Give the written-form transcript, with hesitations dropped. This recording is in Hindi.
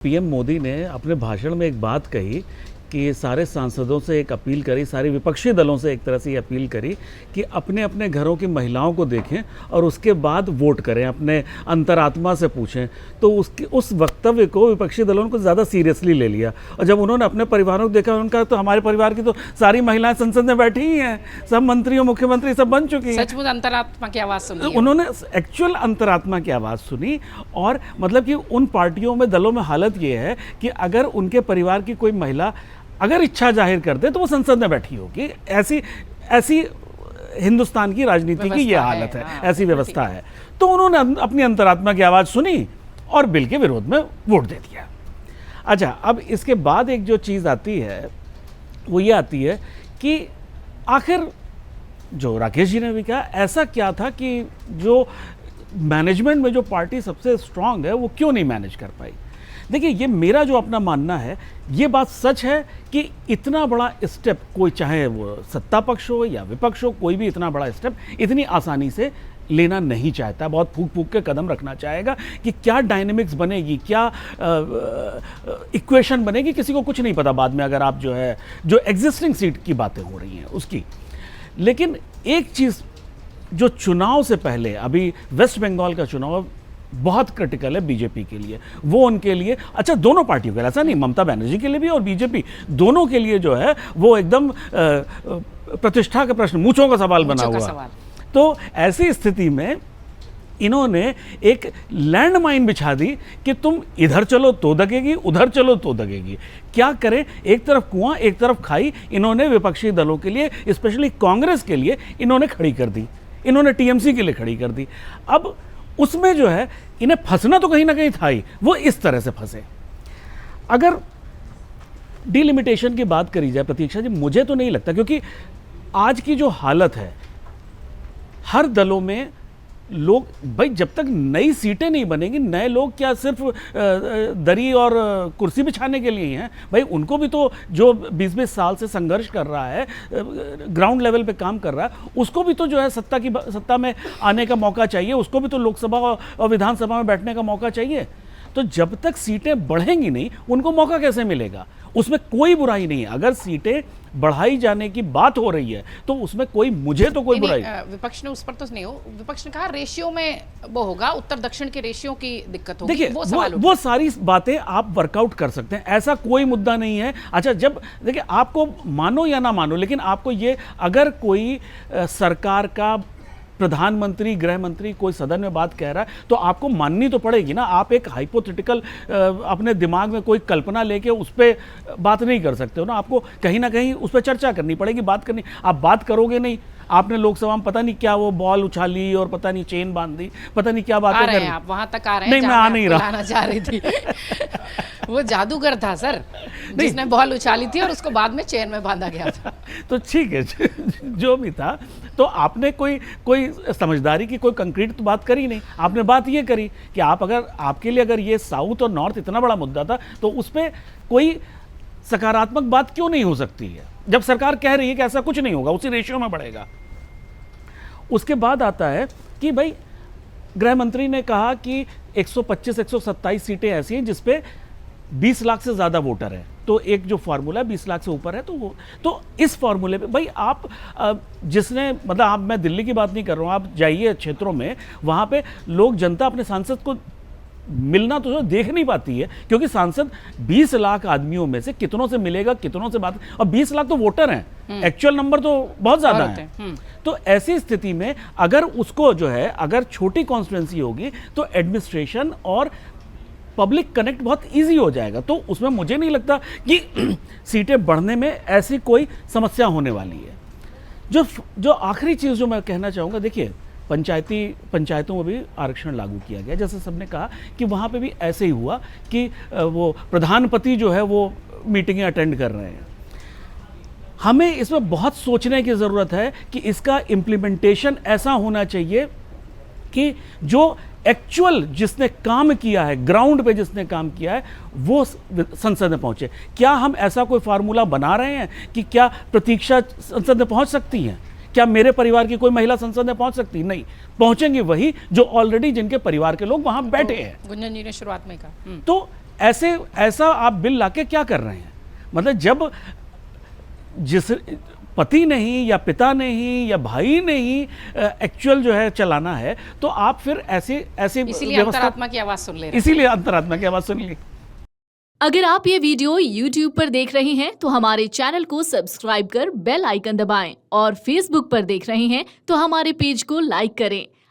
पीएम मोदी ने अपने भाषण में एक बात कही कि सारे सांसदों से एक अपील करी, सारे विपक्षी दलों से एक तरह से ये अपील करी कि अपने अपने घरों की महिलाओं को देखें और उसके बाद वोट करें, अपने अंतरात्मा से पूछें। तो उस वक्तव्य को विपक्षी दलों ने कुछ ज़्यादा सीरियसली ले लिया और जब उन्होंने अपने परिवारों को देखा, उनका तो हमारे परिवार की तो सारी महिलाएं संसद में बैठी ही हैं, सब मंत्री और मुख्यमंत्री सब बन चुकी हैं। सचमुच अंतरात्मा की आवाज़ सुनी, उन्होंने एक्चुअल अंतरात्मा की आवाज़ सुनी। और मतलब कि उन पार्टियों में, दलों में हालत ये है कि अगर उनके परिवार की कोई महिला अगर इच्छा जाहिर कर दे तो वो संसद में बैठी होगी। ऐसी हिंदुस्तान की राजनीति की ये हालत है, ऐसी व्यवस्था है। तो उन्होंने अपनी अंतरात्मा की आवाज़ सुनी और बिल के विरोध में वोट दे दिया। अच्छा, अब इसके बाद एक जो चीज़ आती है वो ये आती है कि आखिर जो राकेश जी ने भी कहा, ऐसा क्या था कि जो मैनेजमेंट में जो पार्टी सबसे स्ट्रांग है वो क्यों नहीं मैनेज कर पाई। देखिए, ये मेरा जो अपना मानना है, ये बात सच है कि इतना बड़ा स्टेप कोई, चाहे वो सत्ता पक्ष हो या विपक्ष हो, कोई भी इतना बड़ा स्टेप इतनी आसानी से लेना नहीं चाहता। बहुत फूक फूक के कदम रखना चाहेगा कि क्या डायनेमिक्स बनेगी, क्या इक्वेशन बनेगी, किसी को कुछ नहीं पता बाद में, अगर आप जो एग्जिस्टिंग सीट की बातें हो रही हैं उसकी। लेकिन एक चीज़ जो चुनाव से पहले, अभी वेस्ट बंगाल का चुनाव बहुत क्रिटिकल है बीजेपी के लिए, वो उनके लिए, अच्छा दोनों पार्टियों के लिए, ऐसा नहीं, ममता बनर्जी के लिए भी और बीजेपी दोनों के लिए जो है वो एकदम प्रतिष्ठा का प्रश्न, मूंछों का सवाल बना हुआ। तो ऐसी स्थिति में इन्होंने एक लैंडमाइन बिछा दी कि तुम इधर चलो तो दगेगी, उधर चलो तो दगेगी। क्या करें, एक तरफ कुआं एक तरफ खाई इन्होंने विपक्षी दलों के लिए, स्पेशली कांग्रेस के लिए इन्होंने खड़ी कर दी, इन्होंने टीएमसी के लिए खड़ी कर दी। अब उसमें जो है इन्हें फंसना तो कहीं ना कहीं था ही, वो इस तरह से फंसे। अगर डिलिमिटेशन की बात करी जाए प्रतीक्षा जी, मुझे तो नहीं लगता, क्योंकि आज की जो हालत है हर दलों में लोग, भाई जब तक नई सीटें नहीं बनेंगी, नए लोग क्या सिर्फ दरी और कुर्सी बिछाने के लिए ही हैं। भाई उनको भी तो, जो 20-20 साल से संघर्ष कर रहा है, ग्राउंड लेवल पे काम कर रहा है, उसको भी तो जो है सत्ता में आने का मौका चाहिए, उसको भी तो लोकसभा और विधानसभा में बैठने का मौका चाहिए। तो जब तक सीटें बढ़ेंगी नहीं, उनको मौका कैसे मिलेगा। उसमें कोई बुराई नहीं है, अगर सीटें बढ़ाई जाने की बात हो रही है तो उसमें मुझे तो कोई बुराई। विपक्ष ने उस पर तो नहीं हो, विपक्ष ने कहा रेशियो में वो होगा, उत्तर दक्षिण के रेशियो की दिक्कत होगी। देखिए वो सारी बातें आप वर्कआउट कर सकते हैं, ऐसा कोई मुद्दा नहीं है। अच्छा, जब देखिए, आपको मानो या ना मानो, लेकिन आपको ये, अगर कोई सरकार का प्रधानमंत्री, गृह मंत्री कोई सदन में बात कह रहा है तो आपको माननी तो पड़ेगी ना। आप एक हाइपोथेटिकल अपने दिमाग में कोई कल्पना लेके उस पर बात नहीं कर सकते हो ना, आपको कहीं ना कहीं उस पर चर्चा करनी पड़ेगी, बात करनी। आप बात करोगे नहीं, आपने लोकसभा में पता नहीं क्या वो बॉल उछाली और पता नहीं चेन बांध दी, पता नहीं क्या बातें कर रहे हैं। आप वहां तक आ रहे हैं? नहीं, मैं आ नहीं रहा, जा रही थी वो जादूगर था सर, जिसने बॉल उछाली थी और उसको बाद में चेन में बांधा गया था। तो ठीक है, जो भी था, तो आपने कोई समझदारी की कोई कंक्रीट तो बात करी नहीं। आपने बात ये करी कि आपके लिए अगर ये साउथ और नॉर्थ इतना बड़ा मुद्दा था तो उस पर कोई सकारात्मक बात क्यों नहीं हो सकती है, जब सरकार कह रही है कि ऐसा कुछ नहीं होगा, उसी रेशियो में बढ़ेगा। उसके बाद आता है कि भाई गृह मंत्री ने कहा कि 125-127 सीटें ऐसी हैं जिसपे 20 लाख से ज़्यादा वोटर हैं, तो एक जो फार्मूला 20 लाख से ऊपर है तो इस फार्मूले पे भाई आप जिसने, मतलब आप, मैं दिल्ली की बात नहीं कर रहा हूँ, आप जाइए क्षेत्रों में, वहाँ पे लोग, जनता अपने सांसद को मिलना तो देख नहीं पाती है, क्योंकि सांसद 20 लाख आदमियों में से कितनों से मिलेगा, कितनों से बात, और 20 लाख तो वोटर हैं, एक्चुअल नंबर तो बहुत ज़्यादा है। तो ऐसी स्थिति में अगर उसको जो है, अगर छोटी कॉन्स्टिट्यूंसी होगी तो एडमिनिस्ट्रेशन और पब्लिक कनेक्ट बहुत इजी हो जाएगा। तो उसमें मुझे नहीं लगता कि सीटें बढ़ने में ऐसी कोई समस्या होने वाली है। जो आखिरी चीज़ जो मैं कहना चाहूँगा, देखिए पंचायतों में भी आरक्षण लागू किया गया, जैसे सबने कहा कि वहाँ पे भी ऐसे ही हुआ कि वो प्रधानपति जो है वो मीटिंगें अटेंड कर रहे हैं। हमें इसमें बहुत सोचने की ज़रूरत है कि इसका इम्प्लीमेंटेशन ऐसा होना चाहिए कि जो एक्चुअल जिसने काम किया है, ग्राउंड पे जिसने काम किया है, वो संसद में पहुंचे। क्या हम ऐसा कोई फार्मूला बना रहे हैं कि क्या प्रतीक्षा संसद में पहुंच सकती हैं? क्या मेरे परिवार की कोई महिला संसद में पहुंच सकती? नहीं, पहुंचेंगे वही जो ऑलरेडी जिनके परिवार के लोग वहां बैठे हैं। गुंजन जी ने शुरुआत में कहा। तो ऐसा आप बिल लाके क्या कर रहे हैं? मतलब जब जिस पति नहीं या पिता नहीं या भाई नहीं एक्चुअल जो है चलाना है, तो आप फिर ऐसे इसीलिए व्यवस्था, अंतरात्मा की आवाज सुन ले रहे हैं। इसीलिए अंतरात्मा की आवाज सुन ली। अगर आप ये वीडियो YouTube पर देख रहे हैं तो हमारे चैनल को सब्सक्राइब कर बेल आइकन दबाएं और Facebook पर देख रहे हैं तो हमारे पेज को लाइक करें।